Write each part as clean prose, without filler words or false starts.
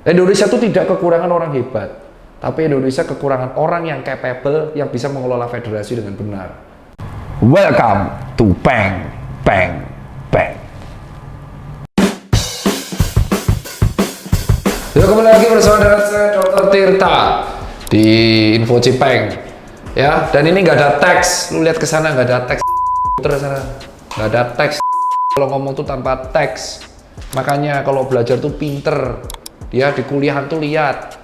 Indonesia itu tidak kekurangan orang hebat, tapi Indonesia kekurangan orang yang capable, yang bisa mengelola federasi dengan benar. Welcome to Peng Peng Peng. Yuk kembali lagi bersama dengan saya Dr. Tirta di Info Cipeng. Ya, dan ini nggak ada teks. Lu lihat ke sana nggak ada teks. Terus sana nggak ada teks. Kalau ngomong tuh tanpa teks. Makanya kalau belajar tuh pinter. Ya di kuliahan tuh lihat.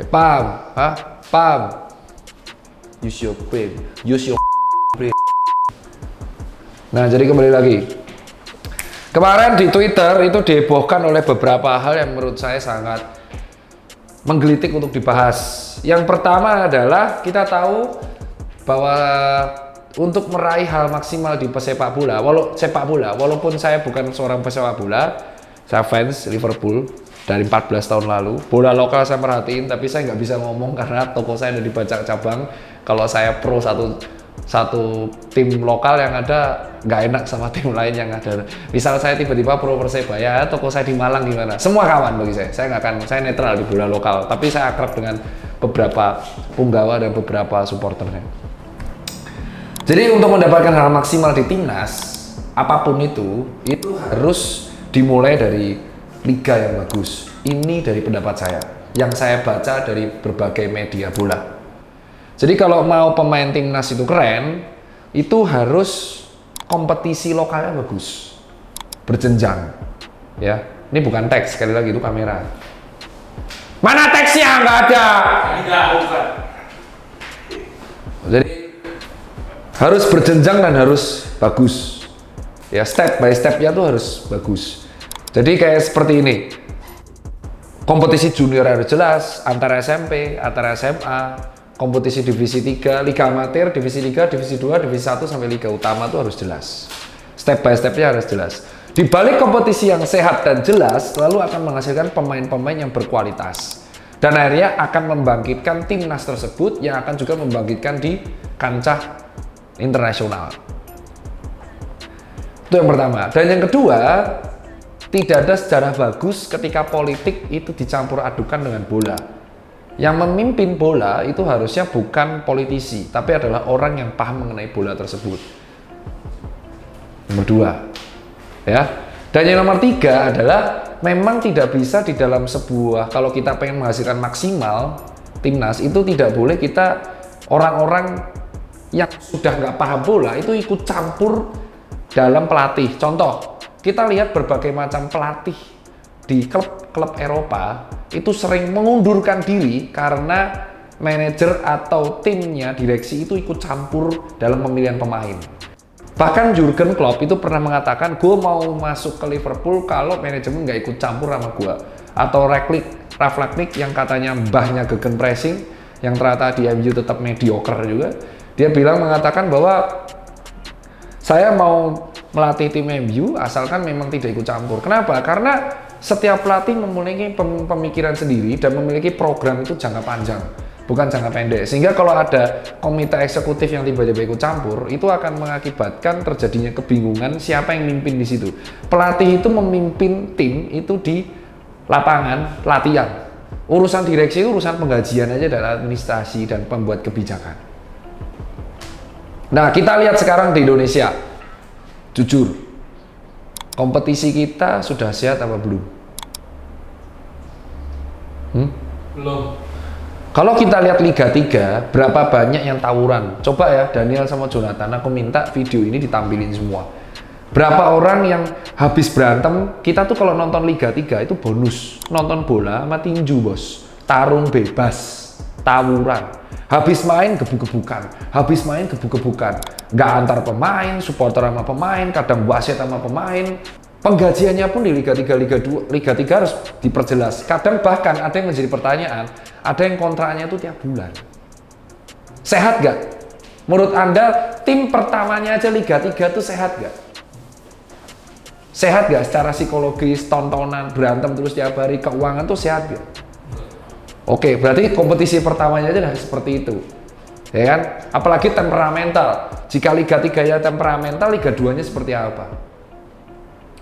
Paham? Hah? Paham? Use your brain. Use your brain. Nah, jadi kembali lagi. Kemarin di Twitter itu dihebohkan oleh beberapa hal yang menurut saya sangat menggelitik untuk dibahas. Yang pertama adalah kita tahu bahwa untuk meraih hal maksimal di sepak bola, walaupun saya bukan seorang pesepak bola, saya fans Liverpool dari 14 tahun lalu. Bola lokal saya perhatiin, tapi saya nggak bisa ngomong karena toko saya ada di Bajak Cabang. Kalau saya pro satu tim lokal yang ada nggak enak sama tim lain yang ada. Misal saya tiba-tiba pro Persebaya, toko saya di Malang gimana? Semua kawan bagi saya nggak akan, saya netral di bola lokal. Tapi saya akrab dengan beberapa punggawa dan beberapa supporternya. Jadi untuk mendapatkan hal maksimal di timnas, apapun itu harus dimulai dari liga yang bagus. Ini dari pendapat saya, yang saya baca dari berbagai media bola. Jadi kalau mau pemain timnas itu keren, itu harus kompetisi lokalnya bagus, berjenjang. Ya, ini bukan teks, sekali lagi itu kamera. Mana teksnya? Nggak ada. Bukan. Jadi harus berjenjang dan harus bagus. Ya, step by stepnya tuh harus bagus. Jadi kayak seperti ini. Kompetisi junior harus jelas, antara SMP, antara SMA, kompetisi divisi 3, liga amatir, divisi 3, divisi 2, divisi 1 sampai liga utama itu harus jelas. Step by stepnya harus jelas. Di balik kompetisi yang sehat dan jelas, selalu akan menghasilkan pemain-pemain yang berkualitas. Dan akhirnya akan membangkitkan timnas tersebut yang akan juga membangkitkan di kancah internasional. Itu yang pertama. Dan yang kedua, tidak ada sejarah bagus ketika politik itu dicampur adukan dengan bola. Yang memimpin bola itu harusnya bukan politisi, tapi adalah orang yang paham mengenai bola tersebut. Nomor 2, ya. Dan yang nomor 3 adalah memang tidak bisa di dalam sebuah, kalau kita pengen menghasilkan maksimal timnas itu tidak boleh kita orang-orang yang sudah nggak paham bola itu ikut campur dalam pelatih. Contoh, kita lihat berbagai macam pelatih di klub-klub Eropa itu sering mengundurkan diri karena manajer atau timnya, direksi itu ikut campur dalam pemilihan pemain. Bahkan Jurgen Klopp itu pernah mengatakan, gue mau masuk ke Liverpool kalau manajemen nggak ikut campur sama gue. Atau Ralf Rangnick yang katanya mbahnya gegen pressing, yang ternyata di MU tetap mediocre juga. Dia mengatakan bahwa saya mau melatih tim MU asalkan memang tidak ikut campur. Kenapa? Karena setiap pelatih memiliki pemikiran sendiri dan memiliki program itu jangka panjang, bukan jangka pendek. Sehingga kalau ada komite eksekutif yang tiba-tiba ikut campur, itu akan mengakibatkan terjadinya kebingungan siapa yang mimpin di situ. Pelatih itu memimpin tim itu di lapangan latihan. Urusan direksi itu urusan penggajian aja dan administrasi dan pembuat kebijakan. Nah, kita lihat sekarang di Indonesia. Jujur, kompetisi kita sudah sehat apa belum? Belum. Kalau kita lihat Liga 3, berapa banyak yang tawuran? Coba ya, Daniel sama Jonathan, aku minta video ini ditampilin semua. Berapa orang yang habis berantem, kita tuh kalau nonton Liga 3 itu bonus. Nonton bola sama tinju, bos. Tarung bebas, tawuran. Habis main gebuk-gebukan, nggak antar pemain, supporter sama pemain, kadang wasit sama pemain. Penggajiannya pun di Liga 3, Liga 3 harus diperjelas. Kadang bahkan ada yang menjadi pertanyaan, ada yang kontraknya itu tiap bulan. Sehat nggak? Menurut Anda, tim pertamanya aja Liga 3 itu sehat nggak? Sehat nggak secara psikologis, tontonan, berantem terus tiap hari, keuangan tuh sehat nggak? Oke, berarti kompetisi pertamanya aja udah seperti itu. Ya kan? Apalagi temperamental. Jika Liga 3 ya temperamental, Liga 2-nya seperti apa?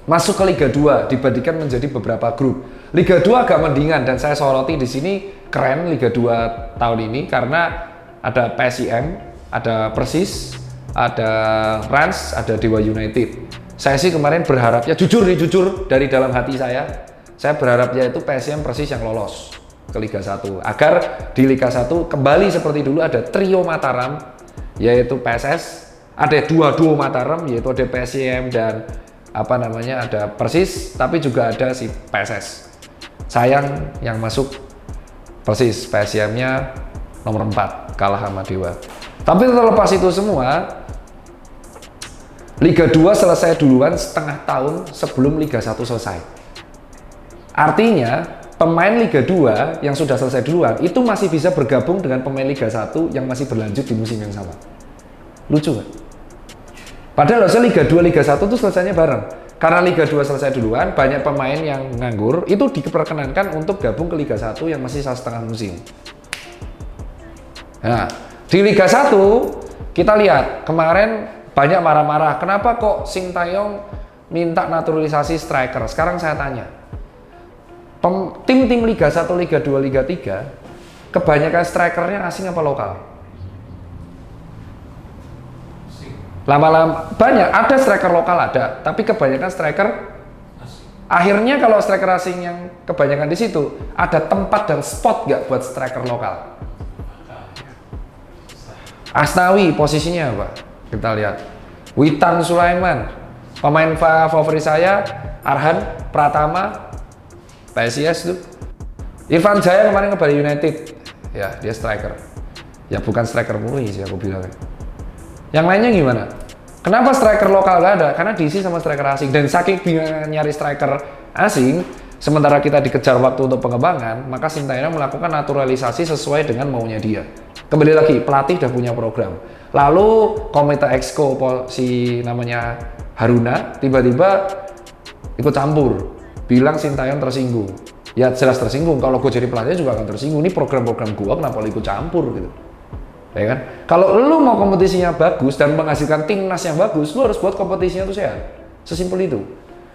Masuk ke Liga 2 dibandingkan menjadi beberapa grup. Liga 2 agak mendingan dan saya soroti di sini keren Liga 2 tahun ini karena ada PSIM, ada Persis, ada Rans, ada Dewa United. Saya sih kemarin berharapnya jujur dari dalam hati saya berharapnya itu PSIM Persis yang lolos ke Liga 1 agar di Liga 1 kembali seperti dulu ada trio Mataram yaitu PSS, ada dua duo Mataram yaitu ada PSIM dan ada Persis, tapi juga ada si PSS. Sayang yang masuk Persis, PSIM-nya nomor 4 kalah sama Dewa. Tapi terlepas itu semua, Liga 2 selesai duluan setengah tahun sebelum Liga 1 selesai. Artinya pemain Liga 2 yang sudah selesai duluan itu masih bisa bergabung dengan pemain Liga 1 yang masih berlanjut di musim yang sama. Lucu kan? Padahal harusnya Liga 2, Liga 1 itu selesainya bareng. Karena Liga 2 selesai duluan, banyak pemain yang nganggur, itu diperkenankan untuk gabung ke Liga 1 yang masih setengah musim. Nah, di Liga 1, kita lihat, kemarin banyak marah-marah. Kenapa kok Sintayong minta naturalisasi striker? Sekarang saya tanya. Tim-tim Liga 1, Liga 2, Liga 3, kebanyakan strikernya asing apa lokal? Lama-lama banyak ada striker lokal ada, tapi kebanyakan striker akhirnya kalau striker asing yang kebanyakan di situ ada tempat dan spot nggak buat striker lokal. Asnawi posisinya apa? Kita lihat. Witan Sulaiman, pemain favorit saya, Arhan Pratama, PSIS tuh. Irfan Jaya kemarin ke Bali United, ya dia striker. Ya bukan striker murni sih aku bilang. Yang lainnya gimana? Kenapa striker lokal gak ada? Karena diisi sama striker asing. Dan saking bingung nyari striker asing, sementara kita dikejar waktu untuk pengembangan, maka Sintayong melakukan naturalisasi sesuai dengan maunya dia. Kembali lagi, pelatih udah punya program. Lalu komite exco si namanya Haruna tiba-tiba ikut campur, bilang Sintayong tersinggung. Ya jelas tersinggung. Kalau gue jadi pelatih juga akan tersinggung. Ini program-program gue kenapa lo ikut campur gitu? Ya kan? Kalau lu mau kompetisinya bagus dan menghasilkan timnas yang bagus, lu harus buat kompetisinya tuh sehat. Sesimpel itu.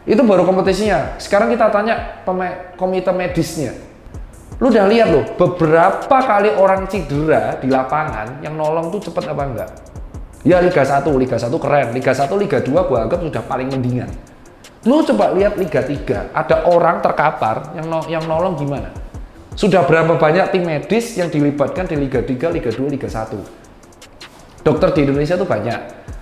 Itu baru kompetisinya. Sekarang kita tanya komite medisnya. Lu udah lihat loh, beberapa kali orang cedera di lapangan yang nolong tuh cepet apa enggak? Ya Liga 1 keren. Liga 1, Liga 2 gua anggap sudah paling mendingan. Lu coba lihat Liga 3, ada orang terkapar yang nolong gimana? Sudah berapa banyak tim medis yang dilibatkan di Liga 3, Liga 2, Liga 1. Dokter di Indonesia tuh banyak.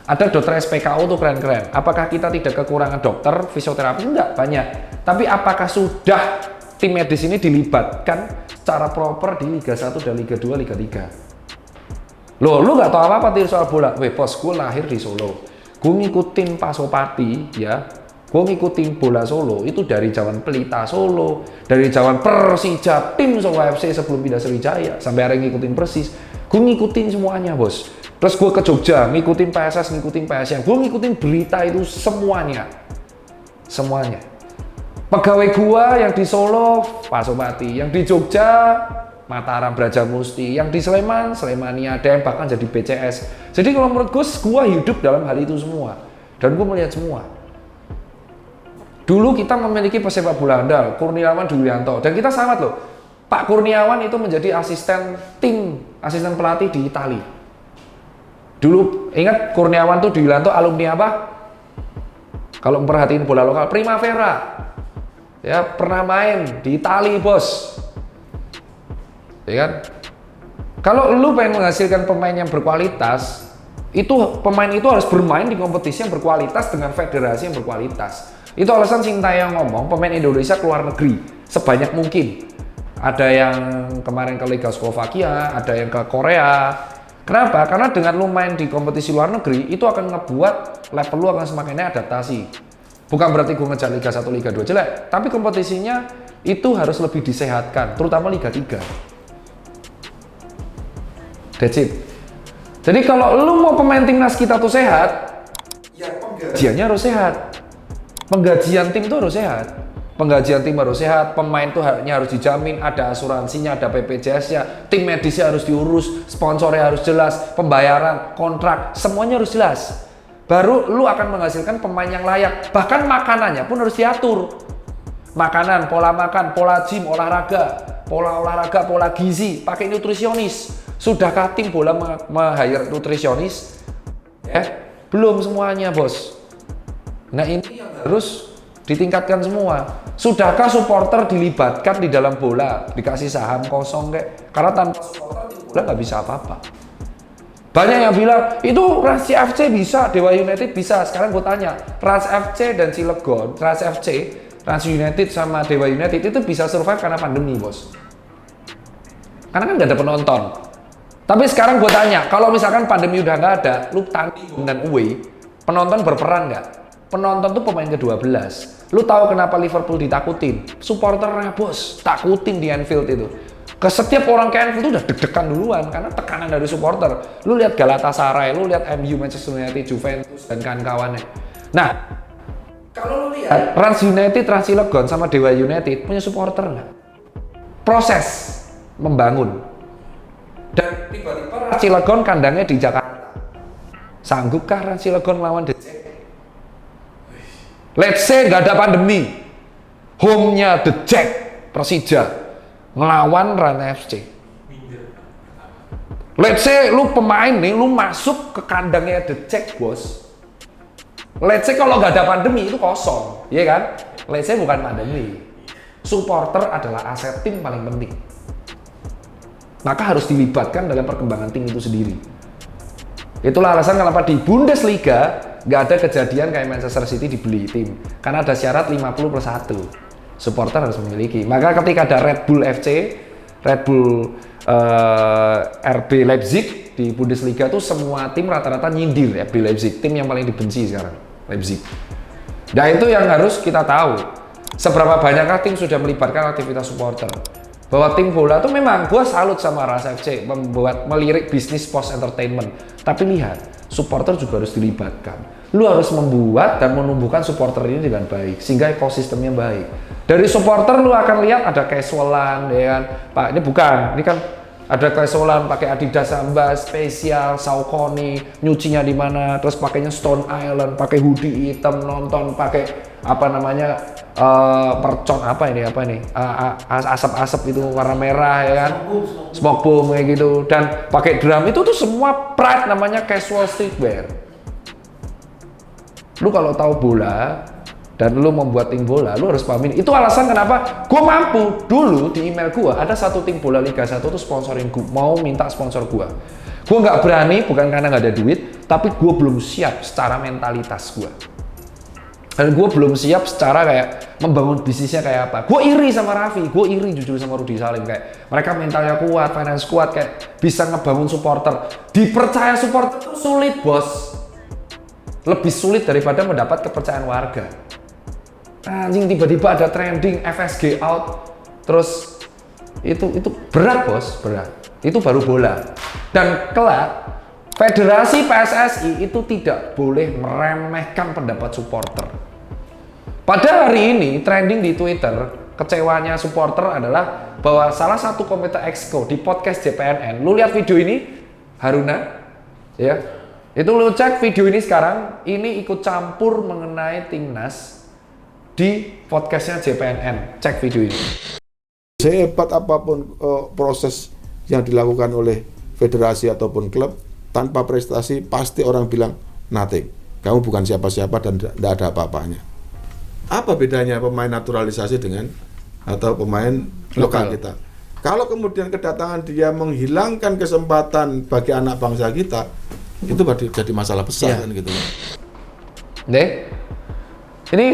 Ada dokter SPKU tuh keren-keren. Apakah kita tidak kekurangan dokter, fisioterapi? Enggak, banyak. Tapi apakah sudah tim medis ini dilibatkan secara proper di Liga 1 dan Liga 2, Liga 3? Loh, lu nggak tahu apa-apa soal bola. Weh, bos, gue lahir di Solo. Gue ngikutin Pasopati, ya. Gue ngikutin bola Solo itu dari zaman Pelita Solo, dari zaman Persija, tim Solo FC sebelum pindah Sriwijaya, sampai hari ngikutin Persis. Gue ngikutin semuanya, bos. Terus gue ke Jogja, ngikutin PSS, ngikutin PSM. Gue ngikutin berita itu semuanya. Semuanya. Pegawai gue yang di Solo, Pasopati. Yang di Jogja, Mataram, Brajamusti. Yang di Sleman, Slemania. Ada yang bahkan jadi BCS. Jadi kalau menurut gue hidup dalam hal itu semua. Dan gue melihat semua. Dulu kita memiliki pesepak bola andal, Kurniawan Dwianto, dan kita sangat loh. Pak Kurniawan itu menjadi asisten pelatih di Italia. Dulu ingat Kurniawan tuh Dwianto alumni apa? Kalau memperhatiin bola lokal, Primavera. Ya pernah main di Italia, bos. Ya kan? Kalau lu pengen menghasilkan pemain yang berkualitas, pemain itu harus bermain di kompetisi yang berkualitas dengan federasi yang berkualitas. Itu alasan Sintayong ngomong pemain Indonesia keluar negeri sebanyak mungkin. Ada yang kemarin ke Liga Slovakia, ada yang ke Korea. Kenapa? Karena dengan lu main di kompetisi luar negeri, itu akan ngebuat level lu akan semakin adaptasi. Bukan berarti gue ngejar Liga 1, Liga 2 jelek, tapi kompetisinya itu harus lebih disehatkan, terutama Liga 3. That's it. Jadi kalau lu mau pemain timnas kita tuh sehat, ya penggajiannya harus sehat. Penggajian tim itu harus sehat. Penggajian tim harus sehat, pemain itu harus dijamin, ada asuransinya, ada BPJS-nya, tim medisnya harus diurus, sponsornya harus jelas, pembayaran, kontrak, semuanya harus jelas. Baru lu akan menghasilkan pemain yang layak. Bahkan makanannya pun harus diatur. makanan, pola makan, pola gym, olahraga, pola gizi, pakai nutrisionis. Sudahkah tim bola meng-hire nutrisionis? Belum semuanya, bos. Nah, ini yang harus ditingkatkan semua. Sudahkah supporter dilibatkan di dalam bola? Dikasih saham kosong kayak? Karena tanpa supporter tim bola nggak bisa apa-apa. Banyak yang bilang, itu Rans FC bisa, Dewa United bisa. Sekarang gue tanya, Rans FC dan Cilegon, Rans FC, Rans United sama Dewa United itu bisa survive karena pandemi, bos. Karena kan nggak ada penonton. Tapi sekarang gue tanya, kalau misalkan pandemi udah nggak ada, lu tanding dan away, penonton berperan nggak? Penonton tuh pemain ke-12. Lu tahu kenapa Liverpool ditakutin? Supporternya, bos, takutin di Anfield itu. Ke setiap orang ke Anfield tuh udah deg-degan duluan karena tekanan dari supporter. Lu lihat Galatasaray, lu lihat MU, Manchester United, Juventus dan kawan-kawannya. Nah, kalau lu lihat Rans United, Rans Cilegon sama Dewa United punya supporter nggak? Proses membangun. Dan tiba-tiba Rans Cilegon kandangnya di Jakarta. Sanggupkah Rans Cilegon lawan The Jack? Let's say nggak ada pandemi, home-nya The Jack Persija ngelawan Rans FC. Let's say lu pemain nih, lu masuk ke kandangnya The Jack, bos. Let's say kalau nggak ada pandemi itu kosong, iya kan? Let's say bukan pandemi. Supporter adalah aset tim paling penting. Maka harus dilibatkan dalam perkembangan tim itu sendiri. Itulah alasan kenapa di Bundesliga nggak ada kejadian kayak Manchester City dibeli tim. Karena ada syarat 50+1. Supporter harus memiliki. Maka ketika ada Red Bull FC, Red Bull RB Leipzig di Bundesliga tuh semua tim rata-rata nyindir RB Leipzig. Tim yang paling dibenci sekarang, Leipzig. Nah itu yang harus kita tahu. Seberapa banyakkah tim sudah melibatkan aktivitas supporter? Bahwa tim bola tuh memang gue salut sama Rans FC melirik bisnis post entertainment. Tapi lihat, supporter juga harus dilibatkan. Lu harus membuat dan menumbuhkan supporter ini dengan baik sehingga ekosistemnya baik. Dari supporter lu akan lihat ada casualan, ya kan? Pak, ini bukan, ini kan ada casualan pakai Adidas Samba spesial, Saucony, nyucinya di mana, terus pakainya Stone Island, pakai hoodie hitam, nonton pakai apa namanya percon apa ini asap-asap itu warna merah ya kan, smoke bomb kayak gitu, dan pakai drum itu tuh semua pride, namanya casual streetwear. Lu kalau tahu bola dan lu membuat tim bola, lu harus paham ini. Itu alasan kenapa gue mampu dulu di email gue ada satu tim bola Liga 1 tuh sponsorin gue, mau minta sponsor gue. Gue nggak berani bukan karena nggak ada duit, tapi gue belum siap secara mentalitas gue. Dan gue belum siap secara kayak membangun bisnisnya kayak apa. Gue iri sama Raffi, gue iri jujur sama Rudy Salim, kayak mereka mentalnya kuat, finance kuat, kayak bisa ngebangun supporter. Dipercaya supporter itu sulit, bos. Lebih sulit daripada mendapat kepercayaan warga. Anjing, tiba-tiba ada trending FSG out, terus itu berat, bos, berat. Itu baru bola. Dan kelak Federasi PSSI itu tidak boleh meremehkan pendapat supporter. Pada hari ini trending di Twitter, kecewanya supporter adalah bahwa salah satu komite exco di podcast JPNN, lu lihat video ini, Haruna, ya, itu lu cek video ini sekarang, ini ikut campur mengenai timnas di podcastnya JPNN, cek video ini. Sehebat apapun proses yang dilakukan oleh federasi ataupun klub, tanpa prestasi pasti orang bilang nothing. Kamu bukan siapa-siapa dan tidak ada apa-apanya. Apa bedanya pemain naturalisasi dengan atau pemain lokal kita? Kalau kemudian kedatangan dia menghilangkan kesempatan bagi anak bangsa kita, itu jadi masalah besar kan gitu. Nih, ini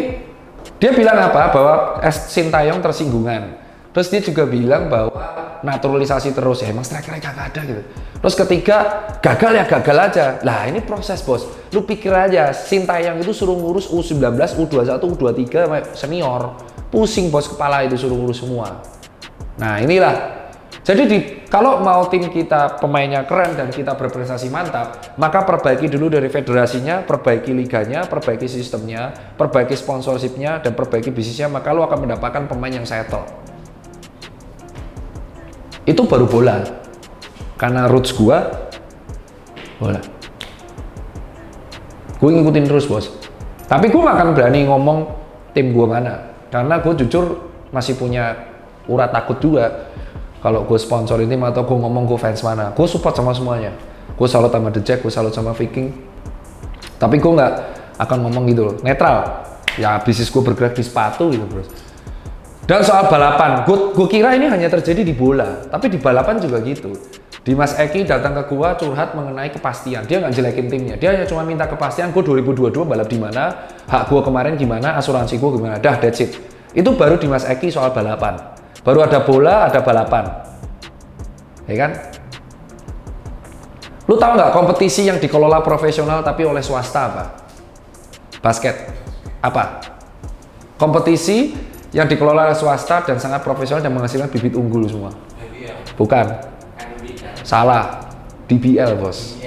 dia bilang apa? Bahwa Sintayong tersinggungan. Terus dia juga bilang bahwa naturalisasi terus, ya emang striker kagak ada gitu. Terus ketiga, gagal ya gagal aja. Lah ini proses, bos. Lu pikir aja, Sintayong itu suruh ngurus U19, U21, U23 senior. Pusing, bos, kepala itu suruh ngurus semua. Nah inilah. Jadi kalau mau tim kita pemainnya keren dan kita berprestasi mantap, maka perbaiki dulu dari federasinya, perbaiki liganya, perbaiki sistemnya, perbaiki sponsorshipnya, dan perbaiki bisnisnya, maka lu akan mendapatkan pemain yang settle. Itu baru bola. Karena roots gua bola. Gue ngikutin terus, bos. Tapi gue gak akan berani ngomong tim gua mana. Karena gue jujur masih punya urat takut juga. Kalau gue sponsorin tim atau gue ngomong gue fans mana, gue support sama semuanya. Gue salut sama The Jack, gue salut sama Viking. Tapi gue nggak akan ngomong gitu loh, netral. Ya bisnis gue bergerak di sepatu gitu bro. Dan soal balapan, gue kira ini hanya terjadi di bola, tapi di balapan juga gitu. Dimas Eki datang ke gua curhat mengenai kepastian. Dia nggak jelekin timnya, dia hanya cuma minta kepastian. Gue 2022 balap di mana, hak gua kemarin gimana, asuransi gua gimana. Dah, that's it. Itu baru Dimas Eki soal balapan. Baru ada bola, ada balapan, ya kan? Lu tahu nggak kompetisi yang dikelola profesional tapi oleh swasta apa? Basket. Apa? Kompetisi yang dikelola oleh swasta dan sangat profesional dan menghasilkan bibit unggul semua. Bukan. Salah. DBL bos.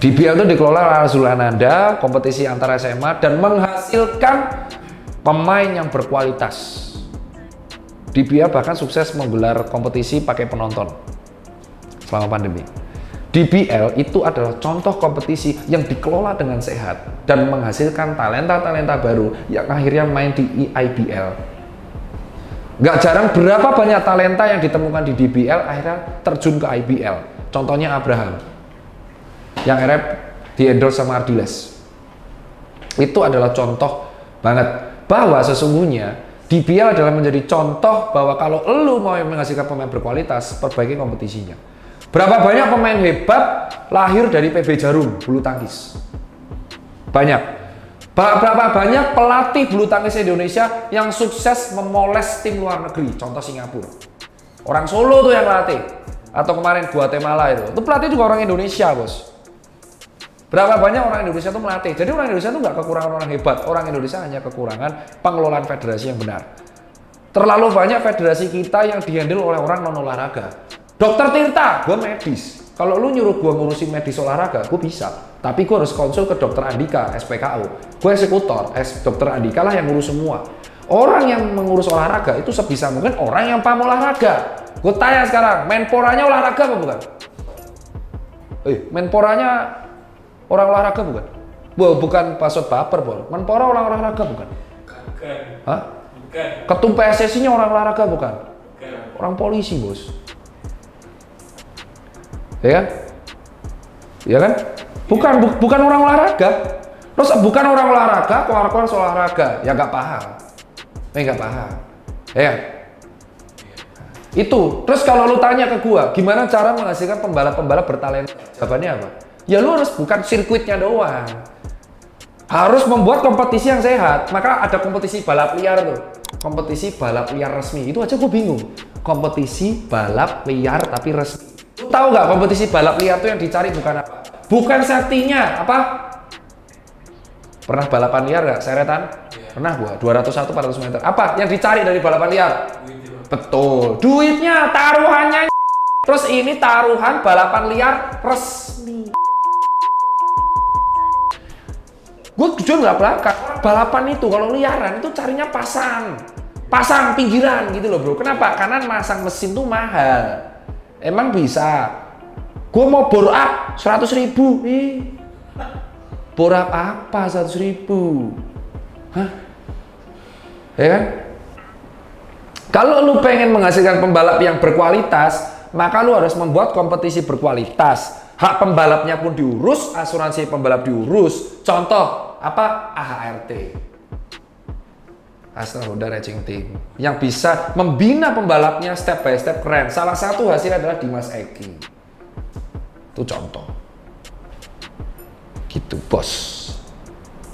DBL itu dikelola oleh Zulananda, kompetisi antara SMA dan menghasilkan pemain yang berkualitas. DBL bahkan sukses menggelar kompetisi pakai penonton selama pandemi. DBL itu adalah contoh kompetisi yang dikelola dengan sehat dan menghasilkan talenta-talenta baru yang akhirnya main di IBL. Gak jarang berapa banyak talenta yang ditemukan di DBL akhirnya terjun ke IBL. Contohnya Abraham yang akhirnya di-endorse sama Ardiles. Itu adalah contoh banget bahwa sesungguhnya DBL adalah menjadi contoh bahwa kalau lu mau menghasilkan pemain berkualitas, perbaiki kompetisinya. Berapa banyak pemain hebat lahir dari PB Jarum bulu tangkis? Banyak. Berapa banyak pelatih bulu tangkis Indonesia yang sukses memoles tim luar negeri? Contoh Singapura. Orang Solo tuh yang latih. Atau kemarin Guatemala itu pelatih juga orang Indonesia bos. Berapa banyak orang Indonesia tuh melatih? Jadi orang Indonesia tuh nggak kekurangan orang hebat. Orang Indonesia hanya kekurangan pengelolaan federasi yang benar. Terlalu banyak federasi kita yang dihandle oleh orang non olahraga. Dokter Tirta, gue medis. Kalau lu nyuruh gue ngurusin medis olahraga, gue bisa. Tapi gue harus konsul ke dokter Andika, SPKU. Gue eksekutor, dokter Andika lah yang ngurus semua. Orang yang mengurus olahraga itu sebisa mungkin orang yang paham olahraga. Gue tanya sekarang, Menporanya olahraga apa bukan? Menporanya orang olahraga bukan? Bukan pasut baper, Bol. Menpora orang olahraga bukan? Bukan. Hah? Bukan. Ketum PSSI-nya orang olahraga bukan? Bukan. Orang polisi, bos. Ya kan? Ya kan? Bukan orang olahraga. Terus bukan orang olahraga, keluar-keluar soal olahraga. Ya nggak paham. Nggak paham. Ya. Itu. Terus kalau lu tanya ke gua, gimana cara menghasilkan pembalap-pembalap bertalenta? Jawabannya apa? Ya lu harus bukan sirkuitnya doang. Harus membuat kompetisi yang sehat. Maka ada kompetisi balap liar tuh. Kompetisi balap liar resmi. Itu aja gua bingung. Kompetisi balap liar tapi resmi. Lu tahu nggak kompetisi balap liar tuh yang dicari bukan apa? Bukan safety-nya, apa? Pernah balapan liar nggak? Seretan? Pernah gua, 201 400 meter. Apa yang dicari dari balapan liar? Betul, duitnya, taruhannya. Terus ini taruhan balapan liar resmi. Gue jujur nggak belakang, balapan itu kalau liaran itu carinya pasang pinggiran gitu loh bro. Kenapa? Karena masang mesin tuh mahal. Emang bisa. Gue mau bore up 100.000. Bore up apa 100.000? Hah? Ya kan? Kalau lu pengen menghasilkan pembalap yang berkualitas, maka lu harus membuat kompetisi berkualitas. Hak pembalapnya pun diurus, asuransi pembalap diurus. Contoh apa? AHRT. Astra Honda Racing Team, yang bisa membina pembalapnya step by step keren. Salah satu hasilnya adalah Dimas Eki. Itu contoh. Gitu bos.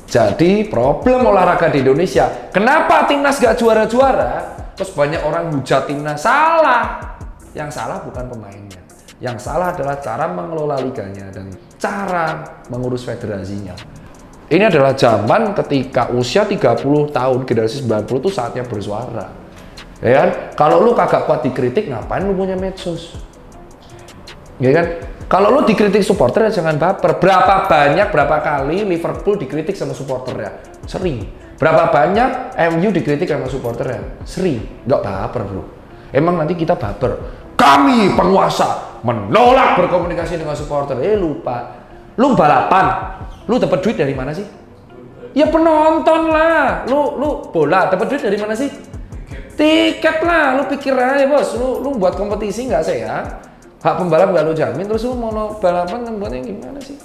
Jadi problem olahraga di Indonesia, kenapa timnas gak juara-juara? Terus banyak orang hujat timnas. Salah. Yang salah bukan pemainnya. Yang salah adalah cara mengelola liganya dan cara mengurus federasinya. Ini adalah zaman ketika usia 30 tahun, generasi 90 itu saatnya bersuara. Ya kan? Kalau lu kagak kuat dikritik, ngapain lu punya medsos? Ya kan? Kalau lu dikritik supporter, ya jangan baper. Berapa kali Liverpool dikritik sama supporternya? Sering. Berapa banyak MU dikritik sama supporternya? Sering. Nggak baper bro. Emang nanti kita baper. Kami penguasa menolak berkomunikasi dengan supporter. Lupa. Lu balapan. Lu dapat duit dari mana sih? Ya penonton lah. Lu bola dapat duit dari mana sih? Tiket lah. Lu pikir aja bos. Lu buat kompetisi nggak sehat. Hak pembalap nggak lu jamin. Terus lu mau balapan buatnya gimana sih?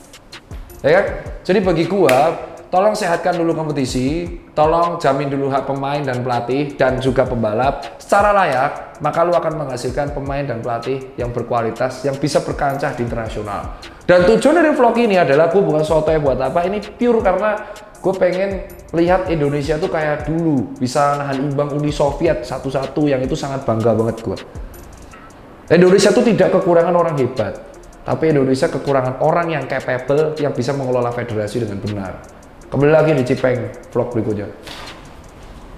Ya kan? Jadi bagi gua, tolong sehatkan dulu kompetisi, tolong jamin dulu hak pemain dan pelatih dan juga pembalap secara layak, maka lu akan menghasilkan pemain dan pelatih yang berkualitas, yang bisa berkancah di internasional. Dan tujuan dari vlog ini adalah gue bukan sotoy buat apa, ini pure karena gue pengen lihat Indonesia tuh kayak dulu, bisa nahan imbang Uni Soviet 1-1, yang itu sangat bangga banget gue. Indonesia tuh tidak kekurangan orang hebat, tapi Indonesia kekurangan orang yang capable, yang bisa mengelola federasi dengan benar. Kembali lagi di Cipeng vlog berikutnya.